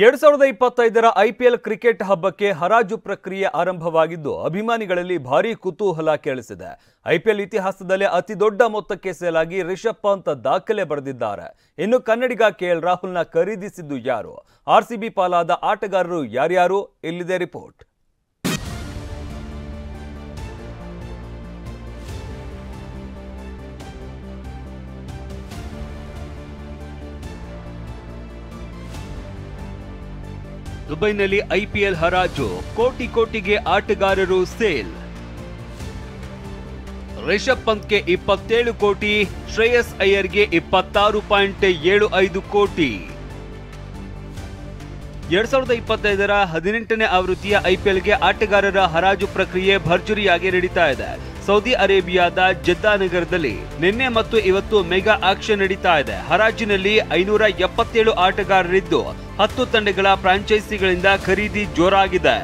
2025ರ IPL cricket ಹಬ್ಬಕ್ಕೆ ಹರಾಜು ಪ್ರಕ್ರಿಯೆ ಆರಂಭವಾಗಿದ್ದು ಅಭಿಮಾನಿಗಳಲ್ಲಿ ಭಾರೀ ಕುತೂಹಲ ಕೇಳಿಸಿದೆ. ಐಪಿಎಲ್ ಇತಿಹಾಸದಲ್ಲೇ ಅತಿ ದೊಡ್ಡ ಮೊತ್ತಕ್ಕೆ ಸೇಲಾಗಿ ರಿಷಬ್ ಪಂತ್ ದಾಖಲೆ ಬರೆದಿದ್ದಾರೆ. ಇನ್ನು ಕನ್ನಡಿಗ ಕೆಎಲ್ ರಾಹುಲ್ನ ಖರೀದಿಸಿದ್ದು ಯಾರು? ಆರ್ಸಿಬಿ ಪಾಲಾದ ಆಟಗಾರರು ಯಾರ್ಯಾರು? ಇಲ್ಲಿದೆ ರಿಪೋರ್ಟ್. ದುಬೈನಲ್ಲಿ ಐಪಿಎಲ್ ಹರಾಜು, ಕೋಟಿಗೆ ಆಟಗಾರರು ಸೇಲ್. ರಿಷಬ್ ಪಂತ್ಗೆ 27 ಕೋಟಿ, ಶ್ರೇಯಸ್ ಅಯ್ಯರ್ಗೆ 26.75 ಕೋಟಿ. 2025ರ 18ನೇ ಆವೃತ್ತಿಯ ಐಪಿಎಲ್ಗೆ ಆಟಗಾರರ ಹರಾಜು ಪ್ರಕ್ರಿಯೆ ಭರ್ಜರಿಯಾಗಿ ನಡೀತಾ ಇದೆ. ಸೌದಿ ಅರೇಬಿಯಾದ ಜೆದ್ದಾ ನಗರದಲ್ಲಿ ನಿನ್ನೆ ಮತ್ತು ಇವತ್ತು ಮೆಗಾ ಆಕ್ಷನ್ ನಡೀತಾ ಇದೆ. ಹರಾಜಿನಲ್ಲಿ 577 ಆಟಗಾರರಿದ್ದು 10 ತಂಡಗಳ ಫ್ರಾಂಚೈಸಿಗಳಿಂದ ಖರೀದಿ ಜೋರಾಗಿದೆ.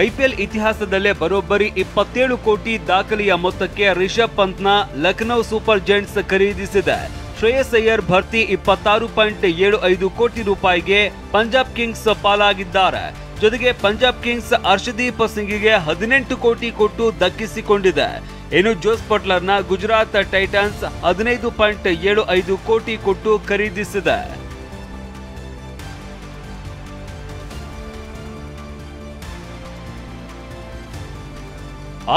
ಐಪಿಎಲ್ ಇತಿಹಾಸದಲ್ಲೇ ಬರೋಬ್ಬರಿ 27 ಕೋಟಿ ದಾಖಲೆಯ ಮೊತ್ತಕ್ಕೆ ರಿಷಬ್ ಪಂತ್ನ ಲಖನೌ ಸೂಪರ್ ಜೈಂಟ್ಸ್ ಖರೀದಿಸಿದೆ. ಶ್ರೇಯಸ್ ಅಯ್ಯರ್ ಭರ್ತಿ 26.75 ಕೋಟಿ ರೂಪಾಯಿಗೆ ಪಂಜಾಬ್ ಕಿಂಗ್ಸ್ ಪಾಲಾಗಿದ್ದಾರೆ. ಜೊತೆಗೆ ಪಂಜಾಬ್ ಕಿಂಗ್ಸ್ ಹರ್ಷದೀಪ್ ಸಿಂಗ್ಗೆ 18 ಕೋಟಿ ಕೊಟ್ಟು ದಕ್ಕಿಸಿಕೊಂಡಿದೆ. ಇನ್ನು ಜೋಸ್ ಬಟ್ಲರ್ನ ಗುಜರಾತ್ ಟೈಟನ್ಸ್ 15.75 ಕೋಟಿ ಕೊಟ್ಟು ಖರೀದಿಸಿದೆ.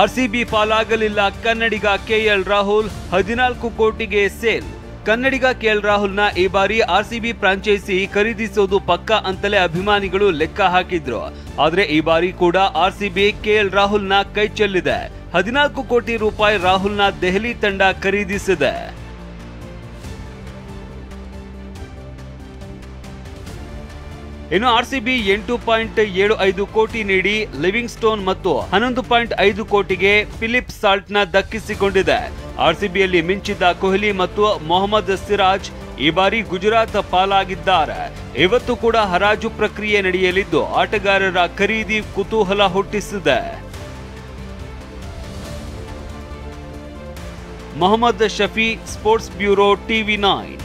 ಆರ್ಸಿಬಿ ಪಾಲಾಗಲಿಲ್ಲ ಕನ್ನಡಿಗ ಕೆಎಲ್ ರಾಹುಲ್, 14 ಕೋಟಿಗೆ ಸೇಲ್. ಕನ್ನಡಿಗ ಕೆಎಲ್ ರಾಹುಲ್ನ ಈ ಬಾರಿ ಆರ್ಸಿಬಿ ಫ್ರಾಂಚೈಸಿ ಖರೀದಿಸೋದು ಪಕ್ಕಾ ಅಂತಲೇ ಅಭಿಮಾನಿಗಳು ಲೆಕ್ಕ ಹಾಕಿದ್ರು. ಆದ್ರೆ ಈ ಬಾರಿ ಕೂಡ ಆರ್ಸಿಬಿ ಕೆಎಲ್ ರಾಹುಲ್ನ ಕೈ ಚೆಲ್ಲಿದೆ. 14 ಕೋಟಿ ರೂಪಾಯಿ ರಾಹುಲ್ನ ದೆಹಲಿ ತಂಡ ಖರೀದಿಸಿದೆ. ಇನ್ನು ಆರ್ಸಿಬಿ 8.75 ಕೋಟಿ ನೀಡಿ ಲಿವಿಂಗ್ ಸ್ಟೋನ್ ಮತ್ತು 11.5 ಕೋಟಿಗೆ ಫಿಲಿಪ್ ಸಾಲ್ಟ್ನ ದಕ್ಕಿಸಿಕೊಂಡಿದೆ. ಆರ್ಸಿಬಿಯಲ್ಲಿ ಮಿಂಚಿದ್ದ ಕೊಹ್ಲಿ ಮತ್ತು ಮೊಹಮ್ಮದ್ ಸಿರಾಜ್ ಈ ಬಾರಿ ಗುಜರಾತ್ ಪಾಲಾಗಿದ್ದಾರೆ. ಇವತ್ತು ಕೂಡ ಹರಾಜು ಪ್ರಕ್ರಿಯೆ ನಡೆಯಲಿದ್ದು ಆಟಗಾರರ ಖರೀದಿ ಕುತೂಹಲ ಹುಟ್ಟಿಸಿದೆ. Mohammad Shafi, sports bureau, ಟಿವಿ9.